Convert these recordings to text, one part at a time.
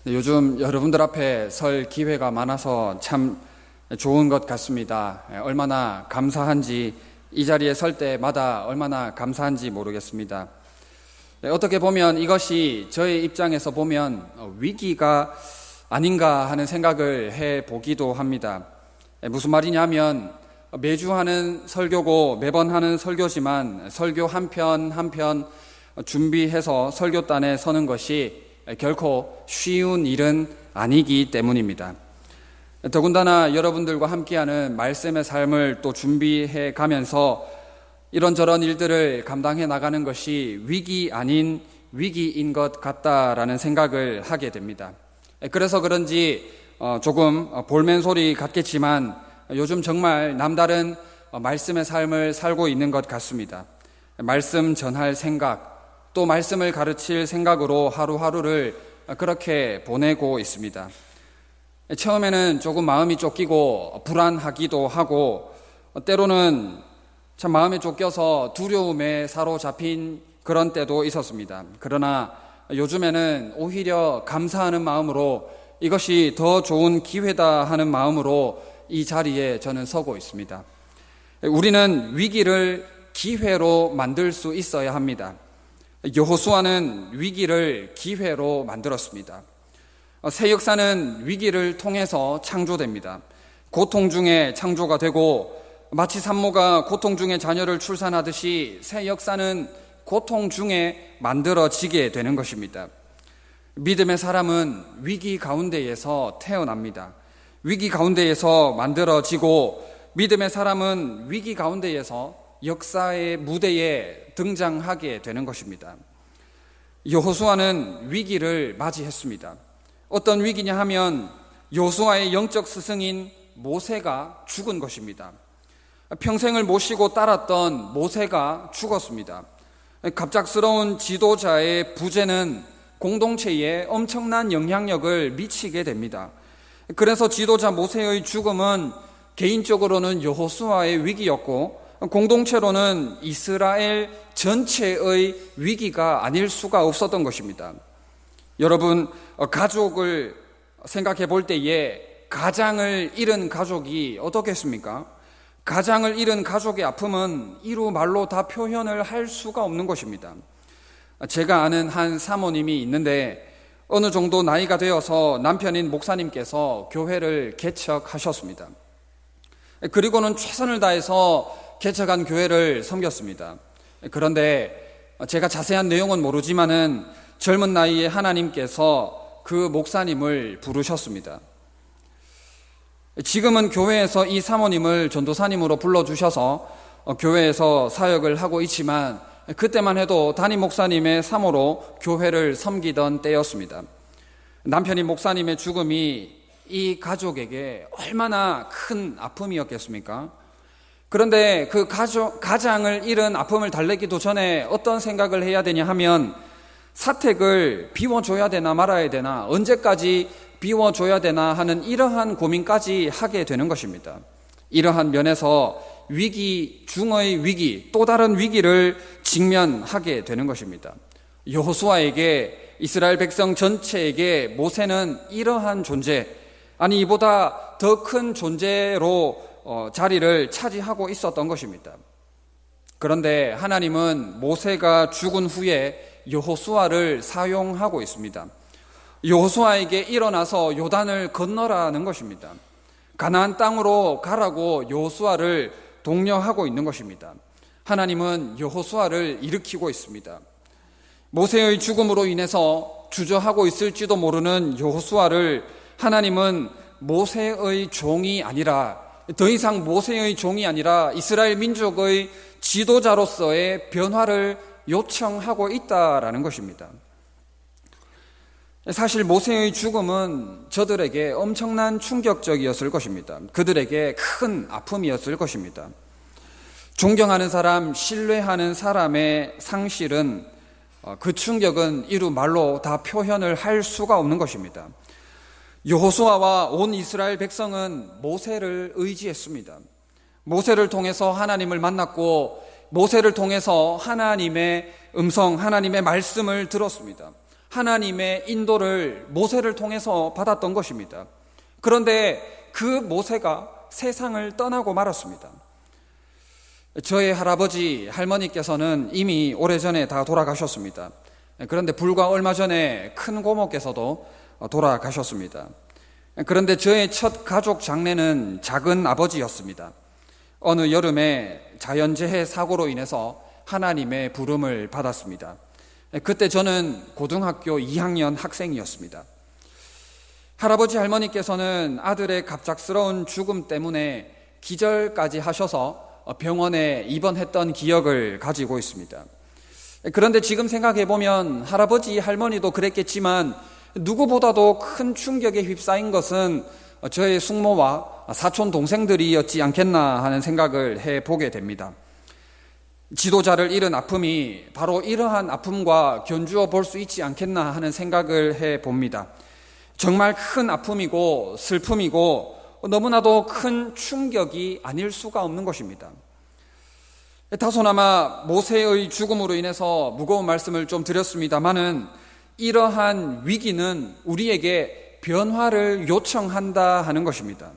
요즘 여러분들 앞에 설 기회가 많아서 참 좋은 것 같습니다. 얼마나 감사한지, 이 자리에 설 때마다 얼마나 감사한지 모르겠습니다. 어떻게 보면 이것이 저의 입장에서 보면 위기가 아닌가 하는 생각을 해보기도 합니다. 무슨 말이냐면 매주 하는 설교고 매번 하는 설교지만 설교 한 편 한 편 준비해서 설교단에 서는 것이 결코 쉬운 일은 아니기 때문입니다. 더군다나 여러분들과 함께하는 말씀의 삶을 또 준비해 가면서 이런저런 일들을 감당해 나가는 것이 위기 아닌 위기인 것 같다라는 생각을 하게 됩니다. 그래서 그런지 조금 볼멘 소리 같겠지만 요즘 정말 남다른 말씀의 삶을 살고 있는 것 같습니다. 말씀 전할 생각, 또 말씀을 가르칠 생각으로 하루하루를 그렇게 보내고 있습니다. 처음에는 조금 마음이 쫓기고 불안하기도 하고 때로는 참 마음에 쫓겨서 두려움에 사로잡힌 그런 때도 있었습니다. 그러나 요즘에는 오히려 감사하는 마음으로 이것이 더 좋은 기회다 하는 마음으로 이 자리에 저는 서고 있습니다. 우리는 위기를 기회로 만들 수 있어야 합니다. 여호수아는 위기를 기회로 만들었습니다. 새 역사는 위기를 통해서 창조됩니다. 고통 중에 창조가 되고 마치 산모가 고통 중에 자녀를 출산하듯이 새 역사는 고통 중에 만들어지게 되는 것입니다. 믿음의 사람은 위기 가운데에서 태어납니다. 위기 가운데에서 만들어지고 믿음의 사람은 위기 가운데에서 역사의 무대에 등장하게 되는 것입니다. 여호수아는 위기를 맞이했습니다. 어떤 위기냐 하면 여호수아의 영적 스승인 모세가 죽은 것입니다. 평생을 모시고 따랐던 모세가 죽었습니다. 갑작스러운 지도자의 부재는 공동체에 엄청난 영향력을 미치게 됩니다. 그래서 지도자 모세의 죽음은 개인적으로는 여호수아의 위기였고 공동체로는 이스라엘 전체의 위기가 아닐 수가 없었던 것입니다. 여러분, 가족을 생각해 볼 때에 가장을 잃은 가족이 어떻겠습니까? 가장을 잃은 가족의 아픔은 이루 말로 다 표현을 할 수가 없는 것입니다. 제가 아는 한 사모님이 있는데 어느 정도 나이가 되어서 남편인 목사님께서 교회를 개척하셨습니다. 그리고는 최선을 다해서 개척한 교회를 섬겼습니다. 그런데 제가 자세한 내용은 모르지만은 젊은 나이에 하나님께서 그 목사님을 부르셨습니다. 지금은 교회에서 이 사모님을 전도사님으로 불러주셔서 교회에서 사역을 하고 있지만 그때만 해도 담임 목사님의 사모로 교회를 섬기던 때였습니다. 남편인 목사님의 죽음이 이 가족에게 얼마나 큰 아픔이었겠습니까? 그런데 그 가장을 잃은 아픔을 달래기도 전에 어떤 생각을 해야 되냐 하면 사택을 비워줘야 되나 말아야 되나, 언제까지 비워줘야 되나 하는 이러한 고민까지 하게 되는 것입니다. 이러한 면에서 위기 중의 위기, 또 다른 위기를 직면하게 되는 것입니다. 여호수아에게, 이스라엘 백성 전체에게 모세는 이러한 존재, 아니 이보다 더 큰 존재로 자리를 차지하고 있었던 것입니다. 그런데 하나님은 모세가 죽은 후에 여호수아를 사용하고 있습니다. 여호수아에게 일어나서 요단을 건너라는 것입니다. 가나안 땅으로 가라고 여호수아를 독려하고 있는 것입니다. 하나님은 여호수아를 일으키고 있습니다. 모세의 죽음으로 인해서 주저하고 있을지도 모르는 여호수아를 하나님은 모세의 종이 아니라, 더 이상 모세의 종이 아니라 이스라엘 민족의 지도자로서의 변화를 요청하고 있다라는 것입니다. 사실 모세의 죽음은 저들에게 엄청난 충격적이었을 것입니다. 그들에게 큰 아픔이었을 것입니다. 존경하는 사람, 신뢰하는 사람의 상실은 그 충격은 이루 말로 다 표현을 할 수가 없는 것입니다. 여호수아와 온 이스라엘 백성은 모세를 의지했습니다. 모세를 통해서 하나님을 만났고 모세를 통해서 하나님의 음성, 하나님의 말씀을 들었습니다. 하나님의 인도를 모세를 통해서 받았던 것입니다. 그런데 그 모세가 세상을 떠나고 말았습니다. 저의 할아버지, 할머니께서는 이미 오래전에 다 돌아가셨습니다. 그런데 불과 얼마 전에 큰 고모께서도 돌아가셨습니다. 그런데 저의 첫 가족 장례는 작은 아버지였습니다. 어느 여름에 자연재해 사고로 인해서 하나님의 부름을 받았습니다. 그때 저는 고등학교 2학년 학생이었습니다. 할아버지 할머니께서는 아들의 갑작스러운 죽음 때문에 기절까지 하셔서 병원에 입원했던 기억을 가지고 있습니다. 그런데 지금 생각해보면 할아버지 할머니도 그랬겠지만 누구보다도 큰 충격에 휩싸인 것은 저의 숙모와 사촌 동생들이었지 않겠나 하는 생각을 해보게 됩니다. 지도자를 잃은 아픔이 바로 이러한 아픔과 견주어 볼 수 있지 않겠나 하는 생각을 해봅니다. 정말 큰 아픔이고 슬픔이고 너무나도 큰 충격이 아닐 수가 없는 것입니다. 다소나마 모세의 죽음으로 인해서 무거운 말씀을 좀 드렸습니다마는 이러한 위기는 우리에게 변화를 요청한다 하는 것입니다.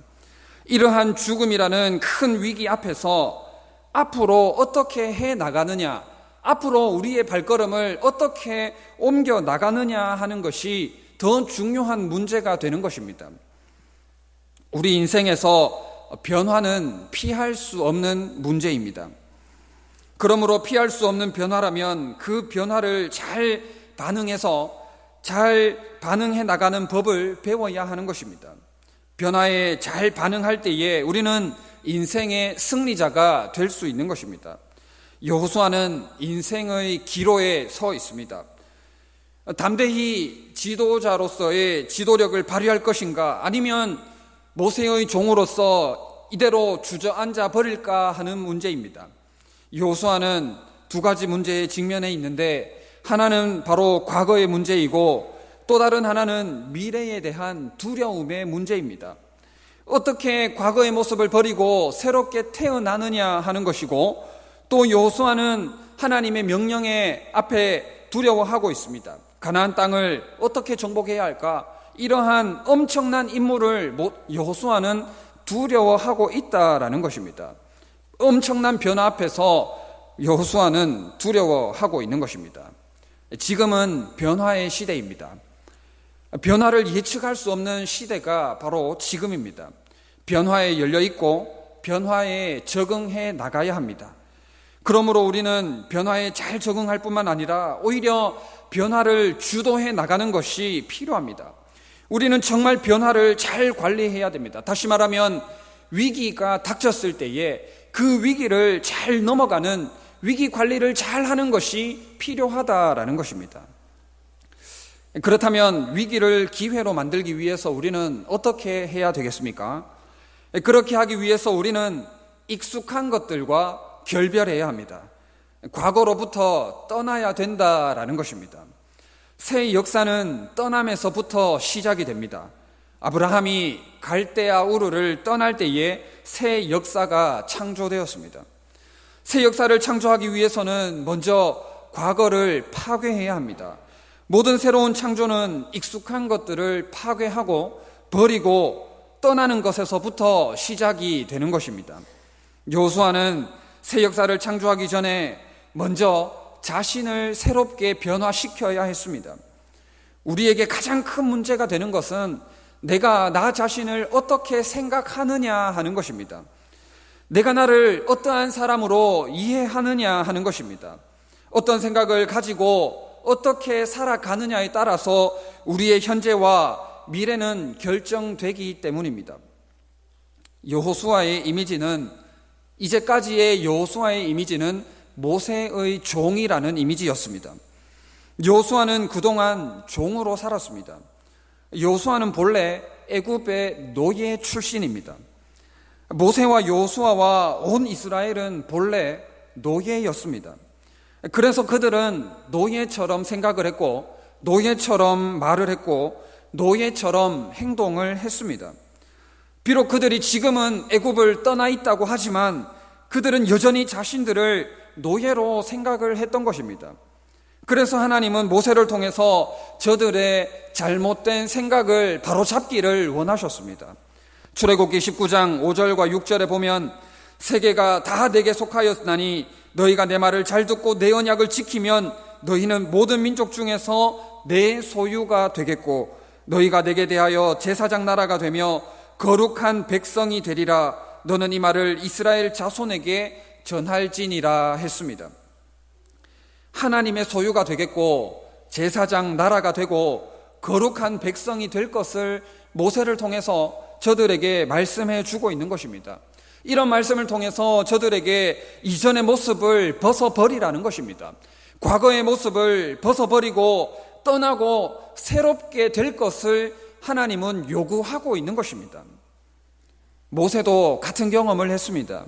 이러한 죽음이라는 큰 위기 앞에서 앞으로 어떻게 해 나가느냐, 앞으로 우리의 발걸음을 어떻게 옮겨 나가느냐 하는 것이 더 중요한 문제가 되는 것입니다. 우리 인생에서 변화는 피할 수 없는 문제입니다. 그러므로 피할 수 없는 변화라면 그 변화를 잘 반응해 나가는 법을 배워야 하는 것입니다. 변화에 잘 반응할 때에 우리는 인생의 승리자가 될 수 있는 것입니다. 여호수아는 인생의 기로에 서 있습니다. 담대히 지도자로서의 지도력을 발휘할 것인가, 아니면 모세의 종으로서 이대로 주저앉아 버릴까 하는 문제입니다. 여호수아는 두 가지 문제에 직면해 있는데, 하나는 바로 과거의 문제이고 또 다른 하나는 미래에 대한 두려움의 문제입니다. 어떻게 과거의 모습을 버리고 새롭게 태어나느냐 하는 것이고, 또 여호수아는 하나님의 명령에 앞에 두려워하고 있습니다. 가나안 땅을 어떻게 정복해야 할까? 이러한 엄청난 임무를 여호수아는 두려워하고 있다라는 것입니다. 엄청난 변화 앞에서 여호수아는 두려워하고 있는 것입니다. 지금은 변화의 시대입니다. 변화를 예측할 수 없는 시대가 바로 지금입니다. 변화에 열려 있고 변화에 적응해 나가야 합니다. 그러므로 우리는 변화에 잘 적응할 뿐만 아니라 오히려 변화를 주도해 나가는 것이 필요합니다. 우리는 정말 변화를 잘 관리해야 됩니다. 다시 말하면 위기가 닥쳤을 때에 그 위기를 잘 넘어가는 위기 관리를 잘 하는 것이 필요하다라는 것입니다. 그렇다면 위기를 기회로 만들기 위해서 우리는 어떻게 해야 되겠습니까? 그렇게 하기 위해서 우리는 익숙한 것들과 결별해야 합니다. 과거로부터 떠나야 된다라는 것입니다. 새 역사는 떠남에서부터 시작이 됩니다. 아브라함이 갈대아 우르를 떠날 때에 새 역사가 창조되었습니다. 새 역사를 창조하기 위해서는 먼저 과거를 파괴해야 합니다. 모든 새로운 창조는 익숙한 것들을 파괴하고 버리고 떠나는 것에서부터 시작이 되는 것입니다. 여호수아는 새 역사를 창조하기 전에 먼저 자신을 새롭게 변화시켜야 했습니다. 우리에게 가장 큰 문제가 되는 것은 내가 나 자신을 어떻게 생각하느냐 하는 것입니다. 내가 나를 어떠한 사람으로 이해하느냐 하는 것입니다. 어떤 생각을 가지고 어떻게 살아가느냐에 따라서 우리의 현재와 미래는 결정되기 때문입니다. 여호수아의 이미지는, 이제까지의 여호수아의 이미지는 모세의 종이라는 이미지였습니다. 여호수아는 그동안 종으로 살았습니다. 여호수아는 본래 애굽의 노예 출신입니다. 모세와 여호수아와 온 이스라엘은 본래 노예였습니다. 그래서 그들은 노예처럼 생각을 했고 노예처럼 말을 했고 노예처럼 행동을 했습니다. 비록 그들이 지금은 애굽을 떠나 있다고 하지만 그들은 여전히 자신들을 노예로 생각을 했던 것입니다. 그래서 하나님은 모세를 통해서 저들의 잘못된 생각을 바로잡기를 원하셨습니다. 출애굽기 19장 5절과 6절에 보면 세계가 다 내게 속하였나니 너희가 내 말을 잘 듣고 내 언약을 지키면 너희는 모든 민족 중에서 내 소유가 되겠고 너희가 내게 대하여 제사장 나라가 되며 거룩한 백성이 되리라. 너는 이 말을 이스라엘 자손에게 전할지니라 했습니다. 하나님의 소유가 되겠고 제사장 나라가 되고 거룩한 백성이 될 것을 모세를 통해서 저들에게 말씀해 주고 있는 것입니다. 이런 말씀을 통해서 저들에게 이전의 모습을 벗어버리라는 것입니다. 과거의 모습을 벗어버리고 떠나고 새롭게 될 것을 하나님은 요구하고 있는 것입니다. 모세도 같은 경험을 했습니다.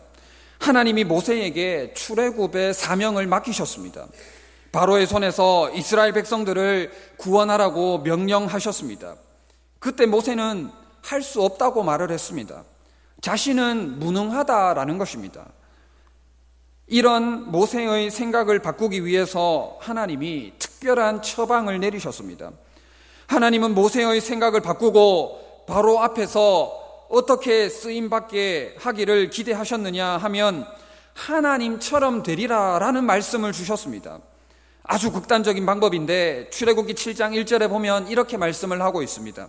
하나님이 모세에게 출애굽의 사명을 맡기셨습니다. 바로의 손에서 이스라엘 백성들을 구원하라고 명령하셨습니다. 그때 모세는 할 수 없다고 말을 했습니다. 자신은 무능하다라는 것입니다. 이런 모세의 생각을 바꾸기 위해서 하나님이 특별한 처방을 내리셨습니다. 하나님은 모세의 생각을 바꾸고 바로 앞에서 어떻게 쓰임받게 하기를 기대하셨느냐 하면 하나님처럼 되리라라는 말씀을 주셨습니다. 아주 극단적인 방법인데 출애굽기 7장 1절에 보면 이렇게 말씀을 하고 있습니다.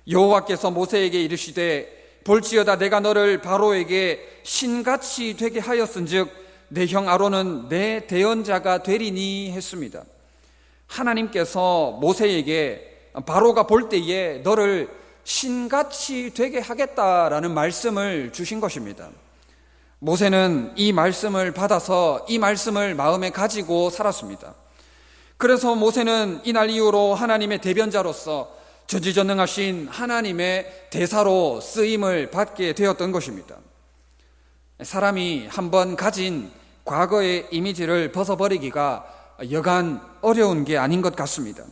여호와께서 모세에게 이르시되 볼지어다 내가 너를 바로에게 신같이 되게 하였은즉 내 형 아론은 내 대언자가 되리니 했습니다. 하나님께서 모세에게 바로가 볼 때에 너를 신같이 되게 하겠다라는 말씀을 주신 것입니다. 모세는 이 말씀을 받아서 이 말씀을 마음에 가지고 살았습니다. 그래서 모세는 이날 이후로 하나님의 대변자로서 전지전능하신 하나님의 대사로 쓰임을 받게 되었던 것입니다. 사람이 한번 가진 과거의 이미지를 벗어버리기가 여간 어려운 게 아닌 것 같습니다.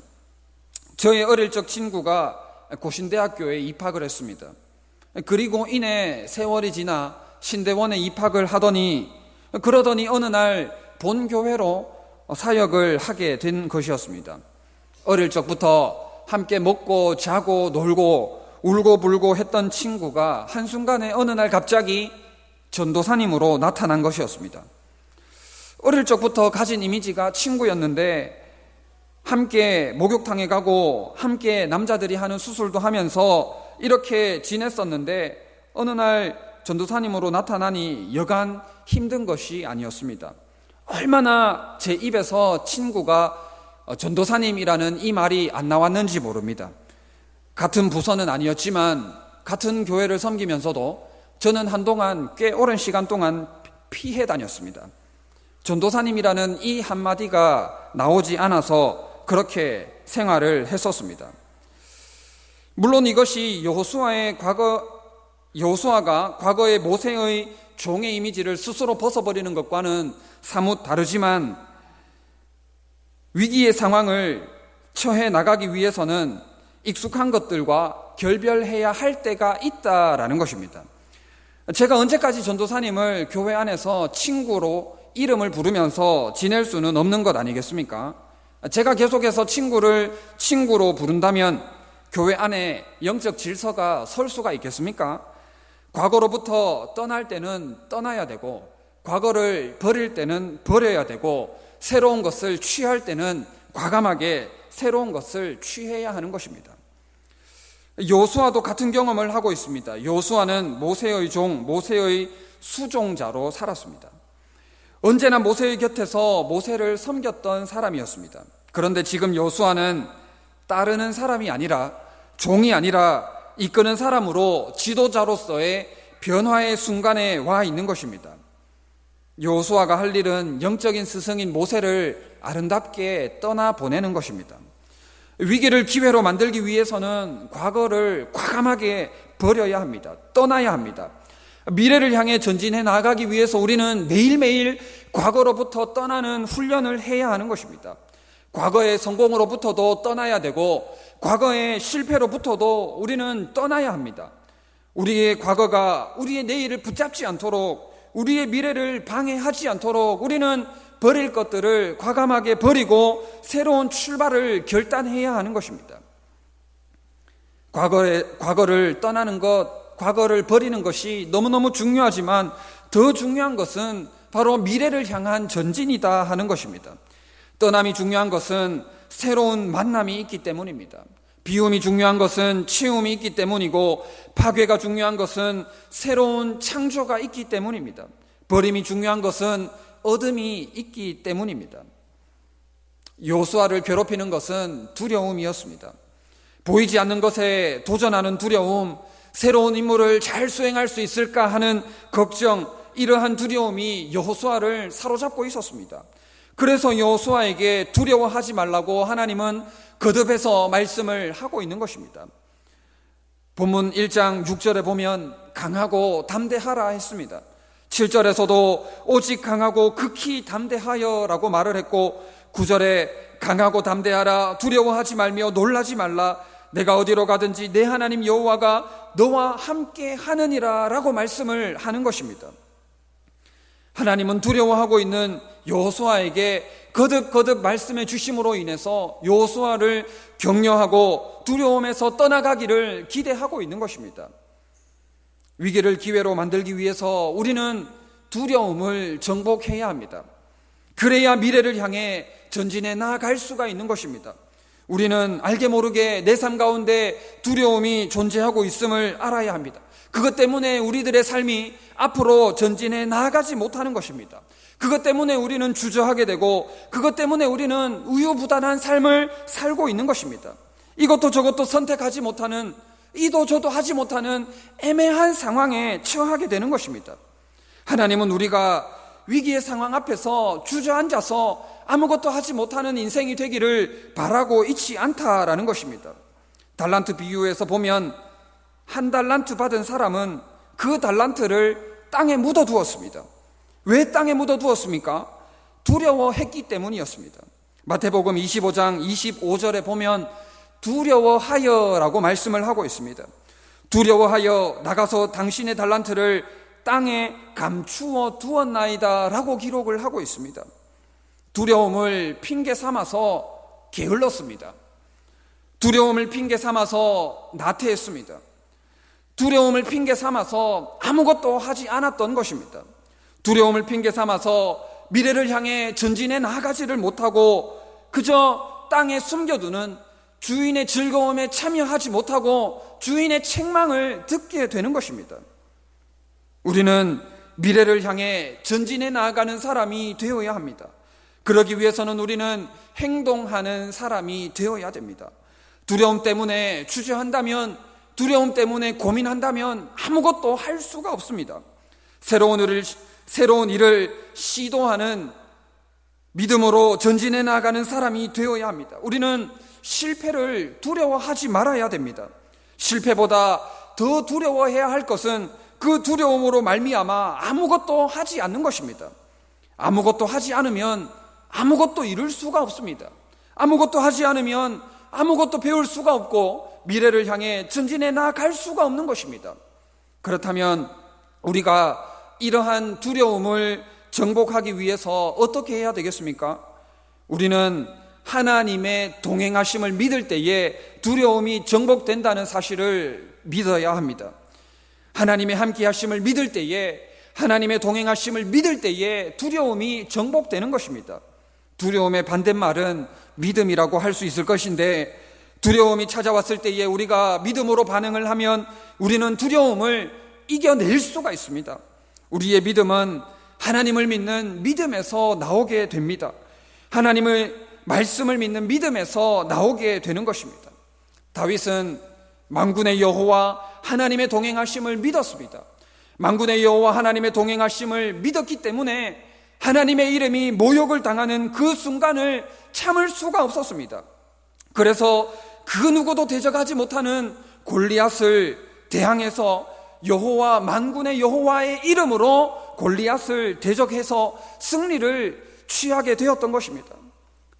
저의 어릴 적 친구가 고신대학교에 입학을 했습니다. 그리고 이내 세월이 지나 신대원에 입학을 하더니 그러더니 어느 날 본교회로 사역을 하게 된 것이었습니다. 어릴 적부터 함께 먹고 자고 놀고 울고 불고 했던 친구가 한순간에 어느 날 갑자기 전도사님으로 나타난 것이었습니다. 어릴 적부터 가진 이미지가 친구였는데 함께 목욕탕에 가고 함께 남자들이 하는 수술도 하면서 이렇게 지냈었는데 어느 날 전도사님으로 나타나니 여간 힘든 것이 아니었습니다. 얼마나 제 입에서 친구가 전도사님이라는 이 말이 안 나왔는지 모릅니다. 같은 부서는 아니었지만 같은 교회를 섬기면서도 저는 한동안 꽤 오랜 시간 동안 피해 다녔습니다. 전도사님이라는 이 한마디가 나오지 않아서 그렇게 생활을 했었습니다. 물론 이것이 여호수아가 과거의 모세의 종의 이미지를 스스로 벗어버리는 것과는 사뭇 다르지만 위기의 상황을 처해 나가기 위해서는 익숙한 것들과 결별해야 할 때가 있다라는 것입니다. 제가 언제까지 전도사님을 교회 안에서 친구로 이름을 부르면서 지낼 수는 없는 것 아니겠습니까? 제가 계속해서 친구를 친구로 부른다면 교회 안에 영적 질서가 설 수가 있겠습니까? 과거로부터 떠날 때는 떠나야 되고 과거를 버릴 때는 버려야 되고 새로운 것을 취할 때는 과감하게 새로운 것을 취해야 하는 것입니다. 여호수아도 같은 경험을 하고 있습니다. 여호수아는 모세의 종, 모세의 수종자로 살았습니다. 언제나 모세의 곁에서 모세를 섬겼던 사람이었습니다. 그런데 지금 여호수아는 따르는 사람이 아니라 종이 아니라 이끄는 사람으로 지도자로서의 변화의 순간에 와 있는 것입니다. 여호수아가 할 일은 영적인 스승인 모세를 아름답게 떠나보내는 것입니다. 위기를 기회로 만들기 위해서는 과거를 과감하게 버려야 합니다. 떠나야 합니다. 미래를 향해 전진해 나가기 위해서 우리는 매일매일 과거로부터 떠나는 훈련을 해야 하는 것입니다. 과거의 성공으로부터도 떠나야 되고 과거의 실패로부터도 우리는 떠나야 합니다. 우리의 과거가 우리의 내일을 붙잡지 않도록 우리의 미래를 방해하지 않도록 우리는 버릴 것들을 과감하게 버리고 새로운 출발을 결단해야 하는 것입니다. 과거를 떠나는 것, 과거를 버리는 것이 너무너무 중요하지만 더 중요한 것은 바로 미래를 향한 전진이다 하는 것입니다. 떠남이 중요한 것은 새로운 만남이 있기 때문입니다. 비움이 중요한 것은 채움이 있기 때문이고, 파괴가 중요한 것은 새로운 창조가 있기 때문입니다. 버림이 중요한 것은 얻음이 있기 때문입니다. 요수아를 괴롭히는 것은 두려움이었습니다. 보이지 않는 것에 도전하는 두려움, 새로운 임무를 잘 수행할 수 있을까 하는 걱정, 이러한 두려움이 여호수아를 사로잡고 있었습니다. 그래서 여호수아에게 두려워하지 말라고 하나님은 거듭해서 말씀을 하고 있는 것입니다. 본문 1장 6절에 보면 강하고 담대하라 했습니다. 7절에서도 오직 강하고 극히 담대하여 라고 말을 했고, 9절에 강하고 담대하라, 두려워하지 말며 놀라지 말라, 내가 어디로 가든지 내 하나님 여호와가 너와 함께 하느니라 라고 말씀을 하는 것입니다. 하나님은 두려워하고 있는 여호수아에게 거듭 말씀해 주심으로 인해서 여호수아를 격려하고 두려움에서 떠나가기를 기대하고 있는 것입니다. 위기를 기회로 만들기 위해서 우리는 두려움을 정복해야 합니다. 그래야 미래를 향해 전진해 나아갈 수가 있는 것입니다. 우리는 알게 모르게 내 삶 가운데 두려움이 존재하고 있음을 알아야 합니다. 그것 때문에 우리들의 삶이 앞으로 전진해 나아가지 못하는 것입니다. 그것 때문에 우리는 주저하게 되고, 그것 때문에 우리는 우유부단한 삶을 살고 있는 것입니다. 이것도 저것도 선택하지 못하는, 이도 저도 하지 못하는 애매한 상황에 처하게 되는 것입니다. 하나님은 우리가 위기의 상황 앞에서 주저앉아서 아무것도 하지 못하는 인생이 되기를 바라고 있지 않다라는 것입니다. 달란트 비유에서 보면 한 달란트 받은 사람은 그 달란트를 땅에 묻어두었습니다. 왜 땅에 묻어두었습니까? 두려워했기 때문이었습니다. 마태복음 25장 25절에 보면 두려워하여라고 말씀을 하고 있습니다. 두려워하여 나가서 당신의 달란트를 땅에 감추어 두었나이다 라고 기록을 하고 있습니다. 두려움을 핑계 삼아서 게을렀습니다. 두려움을 핑계 삼아서 나태했습니다. 두려움을 핑계 삼아서 아무것도 하지 않았던 것입니다. 두려움을 핑계 삼아서 미래를 향해 전진해 나아가지를 못하고 그저 땅에 숨겨두는, 주인의 즐거움에 참여하지 못하고 주인의 책망을 듣게 되는 것입니다. 우리는 미래를 향해 전진해 나아가는 사람이 되어야 합니다. 그러기 위해서는 우리는 행동하는 사람이 되어야 됩니다. 두려움 때문에 주저한다면, 두려움 때문에 고민한다면 아무것도 할 수가 없습니다. 새로운 일을 시도하는 믿음으로 전진해 나가는 사람이 되어야 합니다. 우리는 실패를 두려워하지 말아야 됩니다. 실패보다 더 두려워해야 할 것은 그 두려움으로 말미암아 아무것도 하지 않는 것입니다. 아무것도 하지 않으면 아무것도 이룰 수가 없습니다. 아무것도 하지 않으면 아무것도 배울 수가 없고 미래를 향해 전진해 나아갈 수가 없는 것입니다. 그렇다면 우리가 이러한 두려움을 정복하기 위해서 어떻게 해야 되겠습니까? 우리는 하나님의 동행하심을 믿을 때에 두려움이 정복된다는 사실을 믿어야 합니다. 하나님의 함께하심을 믿을 때에, 하나님의 동행하심을 믿을 때에 두려움이 정복되는 것입니다. 두려움의 반대말은 믿음이라고 할 수 있을 것인데, 두려움이 찾아왔을 때에 우리가 믿음으로 반응을 하면 우리는 두려움을 이겨낼 수가 있습니다. 우리의 믿음은 하나님을 믿는 믿음에서 나오게 됩니다. 하나님의 말씀을 믿는 믿음에서 나오게 되는 것입니다. 다윗은 만군의 여호와 하나님의 동행하심을 믿었습니다. 만군의 여호와 하나님의 동행하심을 믿었기 때문에 하나님의 이름이 모욕을 당하는 그 순간을 참을 수가 없었습니다. 그래서 그 누구도 대적하지 못하는 골리앗을 대항해서 여호와, 만군의 여호와의 이름으로 골리앗을 대적해서 승리를 취하게 되었던 것입니다.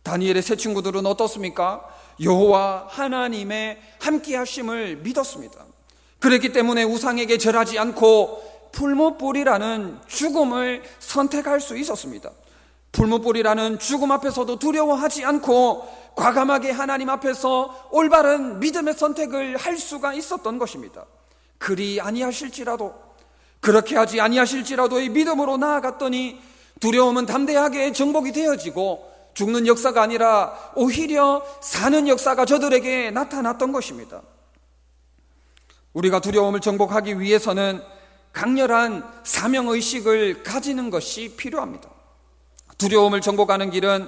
다니엘의 세 친구들은 어떻습니까? 여호와 하나님의 함께하심을 믿었습니다. 그렇기 때문에 우상에게 절하지 않고 풀무불이라는 죽음을 선택할 수 있었습니다. 풀무불이라는 죽음 앞에서도 두려워하지 않고 과감하게 하나님 앞에서 올바른 믿음의 선택을 할 수가 있었던 것입니다. 그리 아니하실지라도, 그렇게 하지 아니하실지라도의 믿음으로 나아갔더니 두려움은 담대하게 정복이 되어지고 죽는 역사가 아니라 오히려 사는 역사가 저들에게 나타났던 것입니다. 우리가 두려움을 정복하기 위해서는 강렬한 사명의식을 가지는 것이 필요합니다. 두려움을 정복하는 길은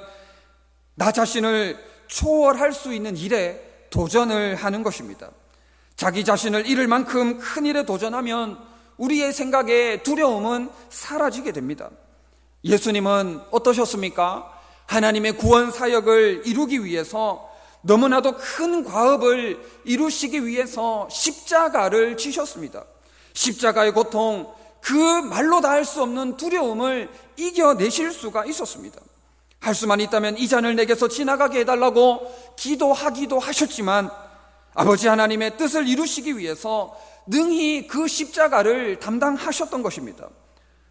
나 자신을 초월할 수 있는 일에 도전을 하는 것입니다. 자기 자신을 잃을 만큼 큰 일에 도전하면 우리의 생각에 두려움은 사라지게 됩니다. 예수님은 어떠셨습니까? 하나님의 구원 사역을 이루기 위해서, 너무나도 큰 과업을 이루시기 위해서 십자가를 지셨습니다. 십자가의 고통, 그 말로 다 할 수 없는 두려움을 이겨내실 수가 있었습니다. 할 수만 있다면 이 잔을 내게서 지나가게 해달라고 기도하기도 하셨지만 아버지 하나님의 뜻을 이루시기 위해서 능히 그 십자가를 담당하셨던 것입니다.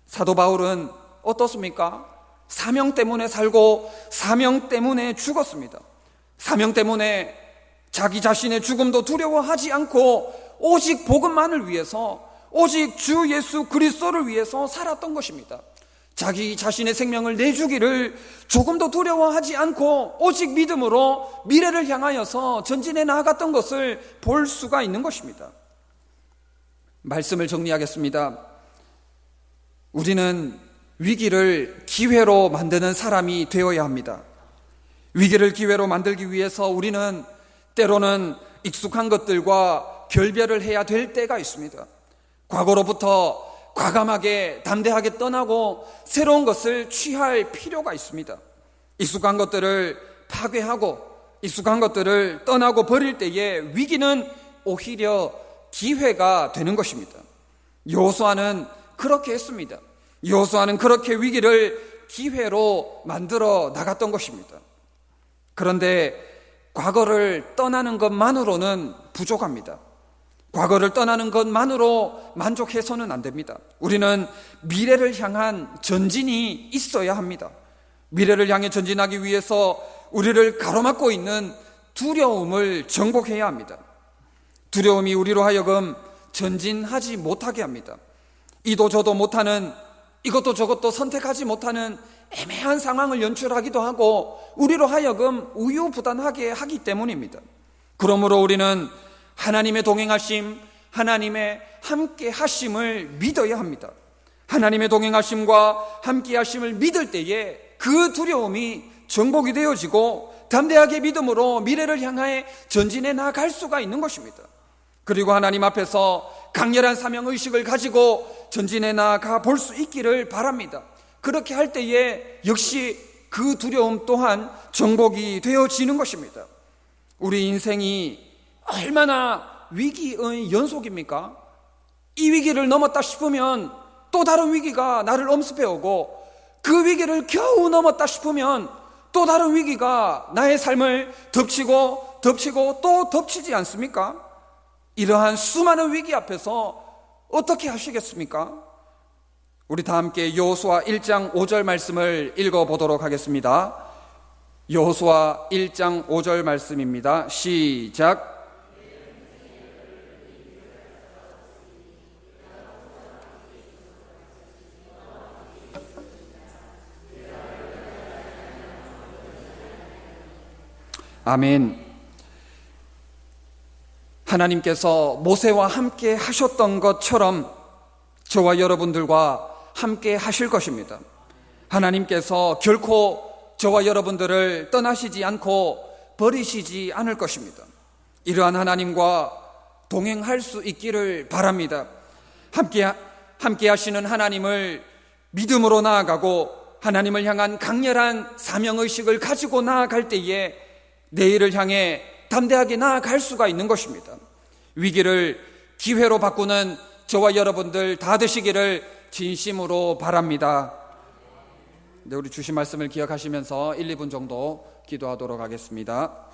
사도 바울은 어떻습니까? 사명 때문에 살고 사명 때문에 죽었습니다. 사명 때문에 자기 자신의 죽음도 두려워하지 않고 오직 복음만을 위해서, 오직 주 예수 그리스도를 위해서 살았던 것입니다. 자기 자신의 생명을 내주기를 조금도 두려워하지 않고 오직 믿음으로 미래를 향하여서 전진해 나아갔던 것을 볼 수가 있는 것입니다. 말씀을 정리하겠습니다. 우리는 위기를 기회로 만드는 사람이 되어야 합니다. 위기를 기회로 만들기 위해서 우리는 때로는 익숙한 것들과 결별을 해야 될 때가 있습니다. 과거로부터 과감하게 담대하게 떠나고 새로운 것을 취할 필요가 있습니다. 익숙한 것들을 파괴하고 익숙한 것들을 떠나고 버릴 때에 위기는 오히려 기회가 되는 것입니다. 여호수아는 그렇게 했습니다. 여호수아는 그렇게 위기를 기회로 만들어 나갔던 것입니다. 그런데 과거를 떠나는 것만으로는 부족합니다. 과거를 떠나는 것만으로 만족해서는 안 됩니다. 우리는 미래를 향한 전진이 있어야 합니다. 미래를 향해 전진하기 위해서 우리를 가로막고 있는 두려움을 정복해야 합니다. 두려움이 우리로 하여금 전진하지 못하게 합니다. 이도 저도 못하는, 이것도 저것도 선택하지 못하는 애매한 상황을 연출하기도 하고 우리로 하여금 우유부단하게 하기 때문입니다. 그러므로 우리는 하나님의 동행하심, 하나님의 함께 하심을 믿어야 합니다. 하나님의 동행하심과 함께 하심을 믿을 때에 그 두려움이 정복이 되어지고 담대하게 믿음으로 미래를 향해 전진해 나갈 수가 있는 것입니다. 그리고 하나님 앞에서 강렬한 사명의식을 가지고 전진해 나가 볼 수 있기를 바랍니다. 그렇게 할 때에 역시 그 두려움 또한 정복이 되어지는 것입니다. 우리 인생이 얼마나 위기의 연속입니까? 이 위기를 넘었다 싶으면 또 다른 위기가 나를 엄습해 오고, 그 위기를 겨우 넘었다 싶으면 또 다른 위기가 나의 삶을 덮치고 또 덮치지 않습니까? 이러한 수많은 위기 앞에서 어떻게 하시겠습니까? 우리 다 함께 여호수아 1장 5절 말씀을 읽어보도록 하겠습니다. 여호수아 1장 5절 말씀입니다. 시작. 아멘. 하나님께서 모세와 함께 하셨던 것처럼 저와 여러분들과 함께 하실 것입니다. 하나님께서 결코 저와 여러분들을 떠나시지 않고 버리시지 않을 것입니다. 이러한 하나님과 동행할 수 있기를 바랍니다. 함께 하시는 하나님을 믿음으로 나아가고 하나님을 향한 강렬한 사명의식을 가지고 나아갈 때에 내일을 향해 담대하게 나아갈 수가 있는 것입니다. 위기를 기회로 바꾸는 저와 여러분들 다 되시기를 진심으로 바랍니다. 네, 우리 주신 말씀을 기억하시면서 1, 2분 정도 기도하도록 하겠습니다.